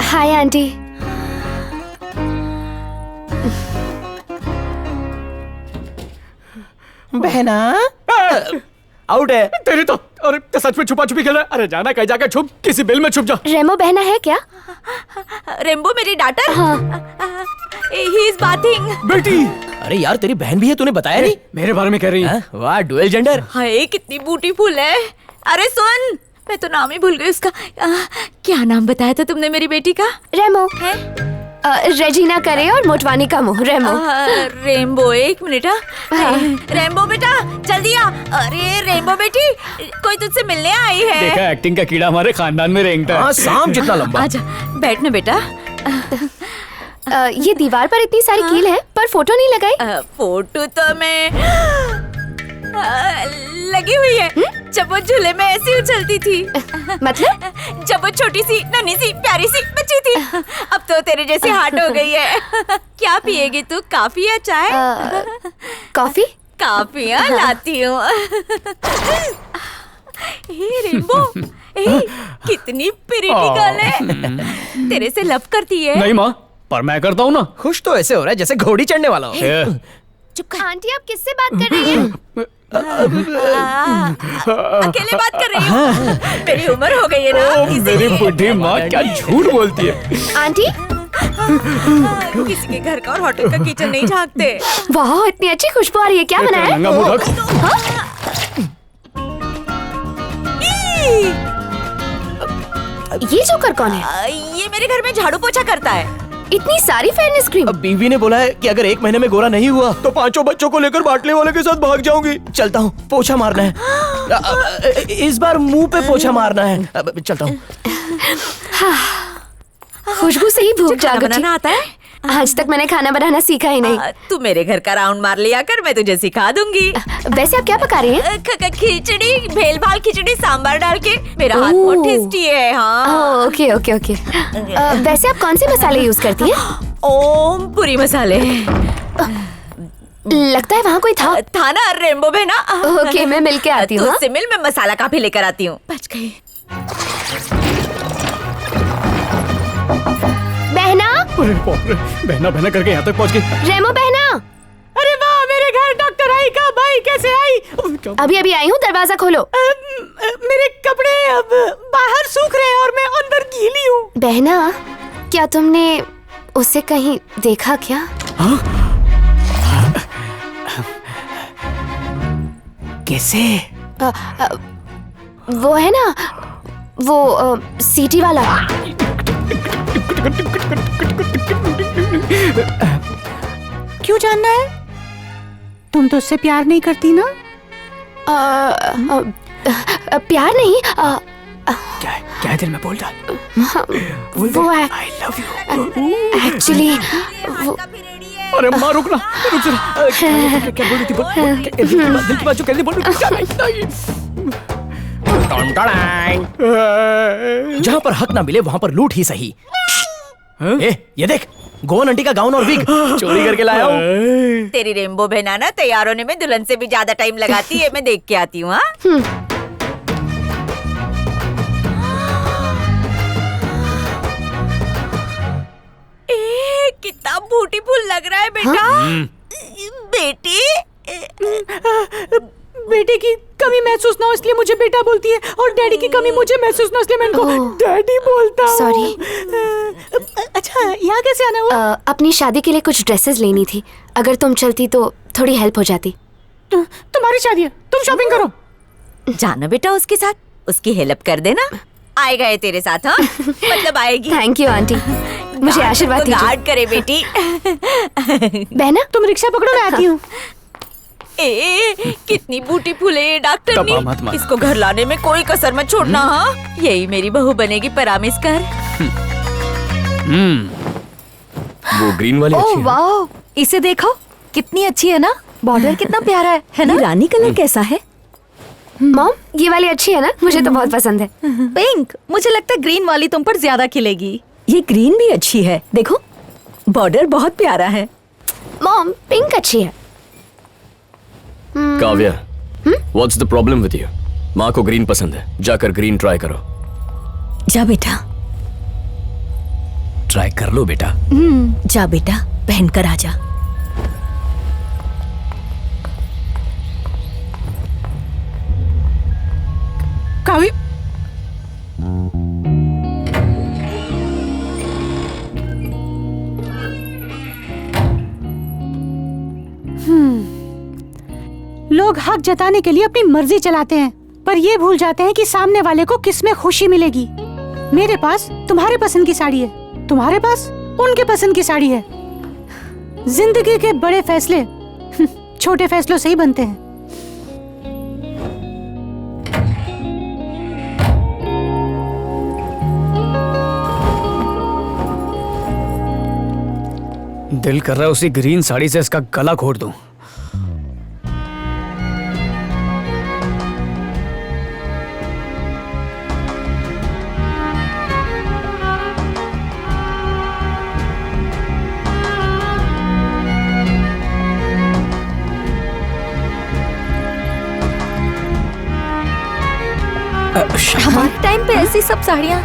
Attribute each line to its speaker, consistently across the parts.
Speaker 1: Hi aunty.
Speaker 2: बहना out है।
Speaker 3: तेरी तो अरे सच में छुपा छुपी खेल रहा है। अरे जाना कहीं जाकर छुप, किसी बिल में छुप जा।
Speaker 1: रेमो बहना है क्या?
Speaker 4: रेम्बो मेरी डॉटर।
Speaker 1: हाँ।
Speaker 4: He is bathing.
Speaker 3: बेटी,
Speaker 2: अरे यार तेरी बहन भी है, तूने बताया नहीं।
Speaker 3: मेरे बारे में कह रही है?
Speaker 2: हाँ, वाह डुअल जेंडर।
Speaker 4: हाय कितनी ब्यूटीफुल है। अरे सुन, मैं तो नाम ही भूल गई उसका। क्या नाम बताया था तुमने मेरी बेटी का?
Speaker 1: रेमो
Speaker 4: है?
Speaker 1: रेजिना करे और मोटवानी का मुंह रेमो।
Speaker 4: रेम्बो, एक मिनट। रेम्बो बेटा जल्दी आ। अरे रेम्बो बेटी, कोई तुझसे मिलने आई है।
Speaker 3: देखा, एक्टिंग का कीड़ा हमारे खानदान में रेंगता
Speaker 2: हाँ
Speaker 3: है।
Speaker 2: सांप जितना लंबा।
Speaker 4: आजा बैठ ना बेटा।
Speaker 1: ये दीवार पर इतनी सारी कील है पर फोटो नहीं लगाई।
Speaker 4: फोटो तो मैं लगी हुई है। जब वो झूले में ऐसी उछलती थी।
Speaker 1: मतलब?
Speaker 4: जब वो छोटी सी नन्ही सी प्यारी सी बच्ची थी। अब तो तेरे जैसी हार्ट हो गई है। क्या पिएगी तू, कॉफी या चाय?
Speaker 1: कॉफी?
Speaker 4: कॉफी लाती हूँ। हे रेम्बो, कितनी प्रीटी गर्ल है। तेरे से लव करती है।
Speaker 3: नहीं माँ, पर मैं करता हूँ ना।
Speaker 2: खुश तो ऐसे हो रहा है जैसे घोड़ी चढ़ने वाला हो।
Speaker 1: चुप कर। आंटी आप किससे बात कर रही हैं?
Speaker 4: अकेले बात कर रही हूँ। मेरी उम्र हो गई है ना,
Speaker 3: मेरी बुढ़ी माँ क्या झूठ बोलती है।
Speaker 1: आंटी
Speaker 4: किसी के घर का और होटल का किचन नहीं झांकते।
Speaker 1: वाह इतनी अच्छी खुशबू आ रही है। क्या बनाया?
Speaker 3: नंगा मुंह रख।
Speaker 1: ये जोकर कौन है?
Speaker 4: ये मेरे घर में झाड़ू पोछा करता है।
Speaker 1: इतनी सारी फेयरनेस क्रीम।
Speaker 2: अब बीवी ने बोला है कि अगर 1 महीने में गोरा नहीं हुआ तो 5 बच्चों को लेकर बाटले वाले के साथ भाग जाऊंगी। चलता हूँ, पोछा मारना है। इस बार मुंह पे पोछा मारना है। चलता हूँ।
Speaker 1: खुशबू से ही भूख
Speaker 4: खाना
Speaker 1: जाग उठी।
Speaker 4: बनाना आता है?
Speaker 1: आज तक मैंने खाना बनाना सीखा ही नहीं।
Speaker 4: तू मेरे घर का राउंड मार लिया कर, मैं तुझे सिखा दूंगी।
Speaker 1: वैसे आप क्या पका रही हैं?
Speaker 4: खिचड़ी, भेल भाल खिचड़ी सांभर डाल के। मेरा हाथ बहुत टेस्टी है। हाँ।
Speaker 1: Okay okay okay. वैसे आप कौन से मसाले यूज करती हैं?
Speaker 4: ओम पूरी मसाले।
Speaker 1: लगता है वहाँ कोई था
Speaker 4: ना रेम्बो बहना।
Speaker 1: ओके मैं मिल के आती हूँ।
Speaker 4: तुझसे मिल, मैं मसाला काफी लेकर आती हूँ। बच गई।
Speaker 1: बहना।
Speaker 3: अरे बाप रे, बहना बहना करके यहाँ तक पहुँच गई।
Speaker 1: रेमो बहना।
Speaker 4: अरे वाह, मेरे घर डॉक्टर आई का भाई कैसे आई?
Speaker 1: अभी अभी आई हूँ, दरवाजा खोलो।
Speaker 4: मेरे कपड़े अब बाहर सूख रहे हैं और मैं अंदर गीली हूँ।
Speaker 1: बहना क्या तुमने उसे कहीं देखा क्या?
Speaker 2: कैसे?
Speaker 1: वो है ना वो सीटी वाला।
Speaker 4: क्यों जानना है? तुम तो उससे प्यार नहीं करती ना?
Speaker 1: प्यार नहीं
Speaker 2: क्या है दिल में बोल डाल।
Speaker 1: वो
Speaker 2: आई लव यू।
Speaker 1: एक्चुअली
Speaker 3: अरे माँ रुक ना, रुक जरा। क्या बोल रही थी? दिल की बात जो कह रही थी बोल।
Speaker 2: जहाँ पर हक ना मिले वहाँ पर लूट ही सही। ये देख, गोवन आंटी का गाउन और विग चोरी करके लाया हूँ।
Speaker 4: तेरी रेम्बो बहना ना तैयार होने में दुल्हन से भी ज्यादा टाइम लगाती है। मैं देख के आती हूँ। कितना ब्यूटीफुल लग रहा है बेटा। बेटी, बेटे की कमी महसूस ना हो इसलिए मुझे बेटा बोलती है, और डैडी की कमी मुझे महसूस ना हो इसलिए मैं इनको डैडी बोलता हूँ।
Speaker 1: सॉरी।
Speaker 4: अच्छा, यहाँ कैसे आना हुआ?
Speaker 1: अपनी शादी के लिए कुछ ड्रेसेस लेनी थी। अगर तुम चलती तो थोड़ी हेल्प हो जाती।
Speaker 4: तुम्हारी शादी है, तुम शॉपिंग करो। जाना बेटा उसके साथ, उसकी हेल्प कर देना। आएगा ये तेरे साथ? हाँ मतलब आएगी।
Speaker 1: थैंक यू आंटी, मुझे आशीर्वाद दीजिए।
Speaker 4: गार्ड करे बेटी।
Speaker 1: बहना
Speaker 4: तुम रिक्शा पकड़ो, मैं आती हूँ। कितनी ब्यूटीफुल है ये डॉक्टर नी। इसको घर लाने में कोई कसर मत छोड़ना। हाँ, यही मेरी बहू बनेगी, प्रॉमिस कर।
Speaker 2: वो ग्रीन वाली अच्छी है।
Speaker 5: वाह, इसे देखो कितनी अच्छी है ना। बॉर्डर कितना प्यारा है ना?
Speaker 4: रानी कलर कैसा है?
Speaker 1: मॉम ये वाली अच्छी है ना? मुझे तो बहुत पसंद है।
Speaker 5: पिंक, मुझे लगता है ग्रीन वाली तुम पर ज्यादा खिलेगी।
Speaker 4: ये ग्रीन भी अच्छी है, देखो बॉर्डर बहुत प्यारा है।
Speaker 1: मॉम पिंक अच्छी है।
Speaker 6: Kavya, what's the problem with you? माँ को ग्रीन पसंद है, जाकर ग्रीन ट्राई करो।
Speaker 4: जा बेटा,
Speaker 3: ट्राई कर लो बेटा।
Speaker 4: जा बेटा, पहन कर आ जा।
Speaker 5: कावी, लोग हक जताने के लिए अपनी मर्जी चलाते हैं, पर ये भूल जाते हैं कि सामने वाले को किस में खुशी मिलेगी। मेरे पास तुम्हारे पसंद की साड़ी है, तुम्हारे पास उनके पसंद की साड़ी है। जिंदगी के बड़े फैसले छोटे फैसलों से ही बनते हैं।
Speaker 3: दिल कर रहा है उसी ग्रीन साड़ी से इसका गला घोट दूं।
Speaker 5: हमारे टाइम पे ऐसी सब साड़ियाँ।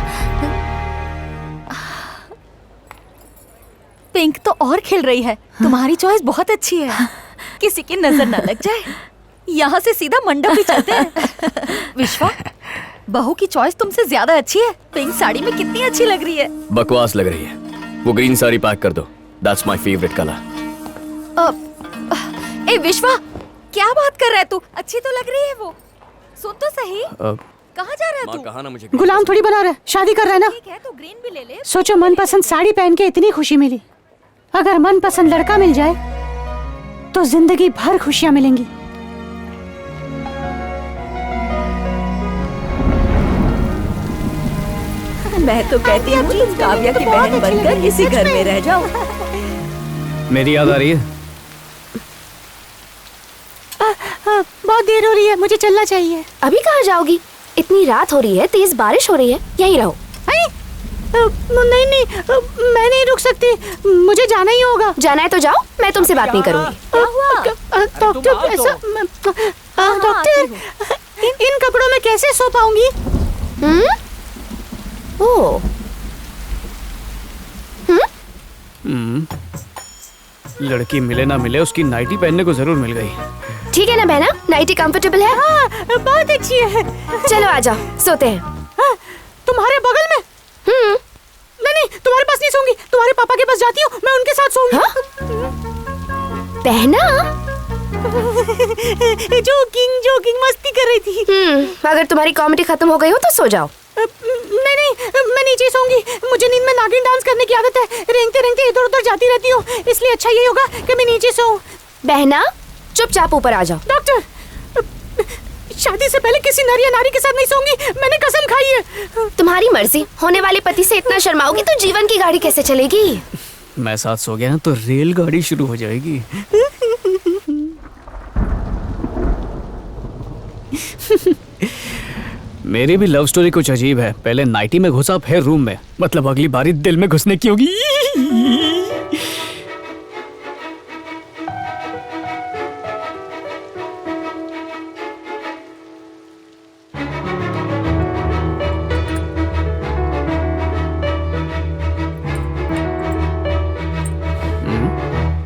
Speaker 5: पिंक तो और खिल रही है। तुम्हारी चॉइस बहुत अच्छी है, किसी की नजर न लग जाए। यहाँ से सीधा मंडप ही चलते हैं। विश्वा, बहू की चॉइस तुमसे ज्यादा अच्छी है। पिंक साड़ी में कितनी अच्छी लग रही है।
Speaker 2: बकवास लग रही है, वो ग्रीन साड़ी पैक कर दो। That's my favourite colour.
Speaker 5: ए विश्वा, क्या बात कर रहा है तू? अच्छी तो लग रही है वो। सुन तो सही, कहाँ जा रहा है तू?
Speaker 2: कहा ना मुझे
Speaker 5: गुलाम थोड़ी बना रहा है, शादी कर रहा है ना। ठीक है तो ग्रीन भी ले ले। सोचो, मनपसंद साड़ी पहन के इतनी खुशी मिली, अगर मनपसंद लड़का मिल जाए तो जिंदगी भर खुशियां मिलेंगी।
Speaker 4: मैं तो कहती हूँ तुम काव्या की बहन बनकर इसी घर में रह जाओ।
Speaker 3: मेरी याद आ रही है।
Speaker 5: बहुत देर हो रही है, मुझे चलना चाहिए।
Speaker 1: अभी कहाँ जाओगी? इतनी रात हो रही है, तेज बारिश हो रही है, यहीं रहो।
Speaker 5: नहीं नहीं, मैं नहीं रुक सकती, मुझे जाना ही होगा।
Speaker 1: जाना है तो जाओ, मैं तुमसे बात नहीं करूंगी।
Speaker 5: डॉक्टर, ऐसा डॉक्टर, इन कपड़ों में कैसे सो पाऊंगी?
Speaker 1: ओह,
Speaker 3: लड़की मिले ना मिले, उसकी नाइटी पहनने को जरूर मिल गई।
Speaker 1: ठीक है ना बहना, नाइटी कंफर्टेबल है?
Speaker 5: हाँ, बहुत अच्छी है।
Speaker 1: चलो आ जाओ, सोते हैं।
Speaker 5: तुम्हारे बगल में? नहीं, तुम्हारे पास नहीं सोऊंगी, तुम्हारे पापा के पास जाती हूँ, मैं उनके साथ सोऊंगी।
Speaker 1: बहना,
Speaker 5: जोकिंग मस्ती कर रही थी।
Speaker 1: अगर तुम्हारी कॉमेडी खत्म हो गई हो तो सो जाओ।
Speaker 5: नहीं, मैं नीचे सोऊंगी, मुझे नींद में नागिन डांस करने की आदत है। रेंगते रेंगते इधर उधर जाती रहती हूँ, इसलिए अच्छा ये होगा कि मैं नीचे सोऊं।
Speaker 1: बहना, चुपचाप ऊपर आ जाओ।
Speaker 5: डॉक्टर, शादी से पहले किसी नर या नारी के साथ नहीं सोऊंगी, मैंने कसम खाई है।
Speaker 1: तुम्हारी मर्जी। होने वाले पति से इतना शर्माओगी तो जीवन की गाड़ी कैसे चलेगी?
Speaker 3: मैं साथ सो गया ना तो रेलगाड़ी शुरू हो जाएगी। मेरी भी लव स्टोरी कुछ अजीब है। पहले नाइटी में घुसा, फिर रूम में। मतलब अगली बारी दिल में घुसने की होगी।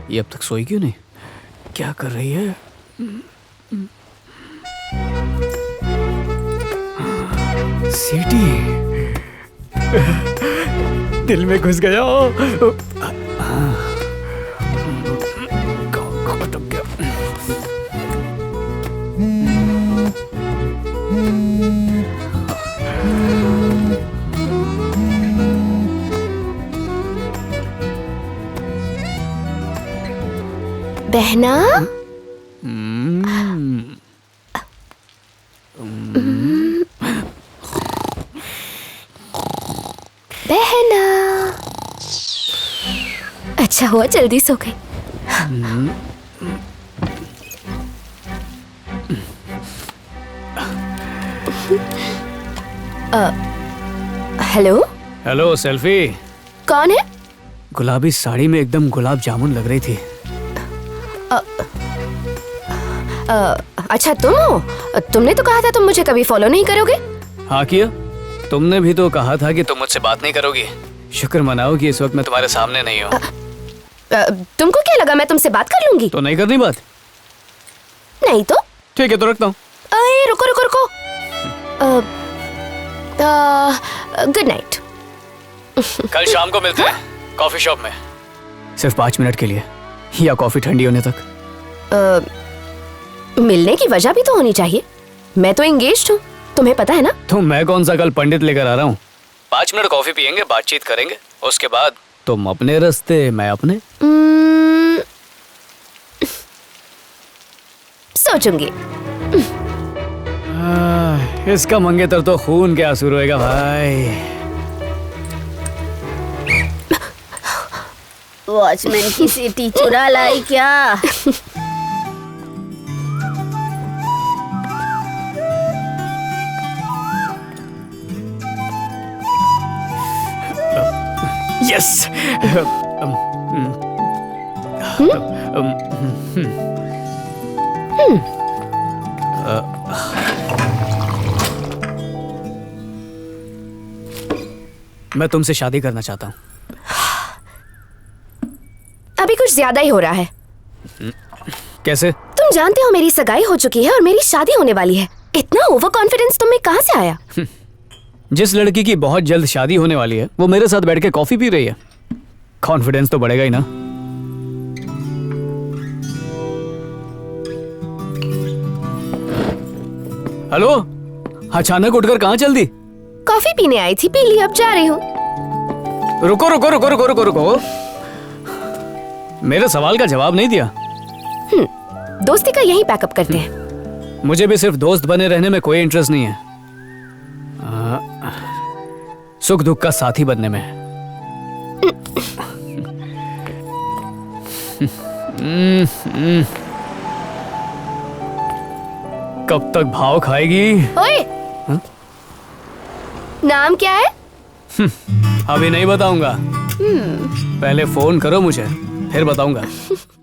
Speaker 3: ये अब तक सोई क्यों नहीं? क्या कर रही है? सीटी दिल में घुस गया। अटक गया।
Speaker 1: बहना, बहना, अच्छा हुआ जल्दी सो गई। Hello
Speaker 3: hello, selfie.
Speaker 1: कौन है?
Speaker 3: गुलाबी साड़ी में एकदम गुलाब जामुन लग रही थी।
Speaker 1: अच्छा तुम हो? तुमने तो कहा था तुम मुझे कभी फॉलो नहीं करोगे।
Speaker 3: हाँ किया, तुमने भी तो कहा था कि तुम मुझसे बात नहीं करोगी। शुक्र मनाओ कि इस वक्त मैं तुम्हारे सामने नहीं हूँ।
Speaker 1: तुमको क्या लगा मैं तुमसे बात कर लूंगी?
Speaker 3: तो नहीं करनी बात?
Speaker 1: नहीं तो
Speaker 3: ठीक है, तो रखता हूँ।
Speaker 1: अरे रुको रुको रुको, गुड नाइट।
Speaker 3: कल शाम को मिलते हैं कॉफी शॉप में, सिर्फ 5 मिनट के लिए, या कॉफी ठंडी होने तक।
Speaker 1: मिलने की वजह भी तो होनी चाहिए। मैं तो एंगेज्ड हूँ, तुम्हें पता है ना।
Speaker 3: तो मैं कौन सा कल पंडित लेकर आ रहा हूँ? 5 मिनट कॉफी पियेंगे, बातचीत करेंगे, उसके बाद तुम अपने रास्ते, मैं अपने।
Speaker 1: सोचूंगी।
Speaker 3: इसका मंगेतर तो खून के आंसू रोएगा भाई।
Speaker 6: वॉचमैन की सीटी चुरा लाई क्या?
Speaker 3: यस। मैं तुमसे शादी करना चाहता हूँ।
Speaker 1: अभी कुछ ज्यादा ही हो रहा है।
Speaker 3: कैसे?
Speaker 1: तुम जानते हो मेरी सगाई हो चुकी है और मेरी शादी होने वाली है। इतना ओवर कॉन्फिडेंस तुम में कहाँ से आया?
Speaker 3: जिस लड़की की बहुत जल्द शादी होने वाली है वो मेरे साथ बैठ के कॉफी पी रही है, कॉन्फिडेंस तो बढ़ेगा ही ना। हेलो, अचानक उठकर कहाँ चल दी?
Speaker 1: कॉफी पीने आई थी, पी ली, अब जा रही हूँ।
Speaker 3: रुको रुको रुको रुको रुको रुको, मेरे सवाल का जवाब नहीं दिया।
Speaker 1: दोस्ती का यही पैकअप करते हैं।
Speaker 3: मुझे भी सिर्फ दोस्त बने रहने में कोई इंटरेस्ट नहीं है, सुख दुख का साथी बनने में। कब तक भाव खाएगी?
Speaker 1: ओए, नाम क्या है?
Speaker 3: अभी नहीं बताऊंगा, पहले फोन करो मुझे, फिर बताऊंगा।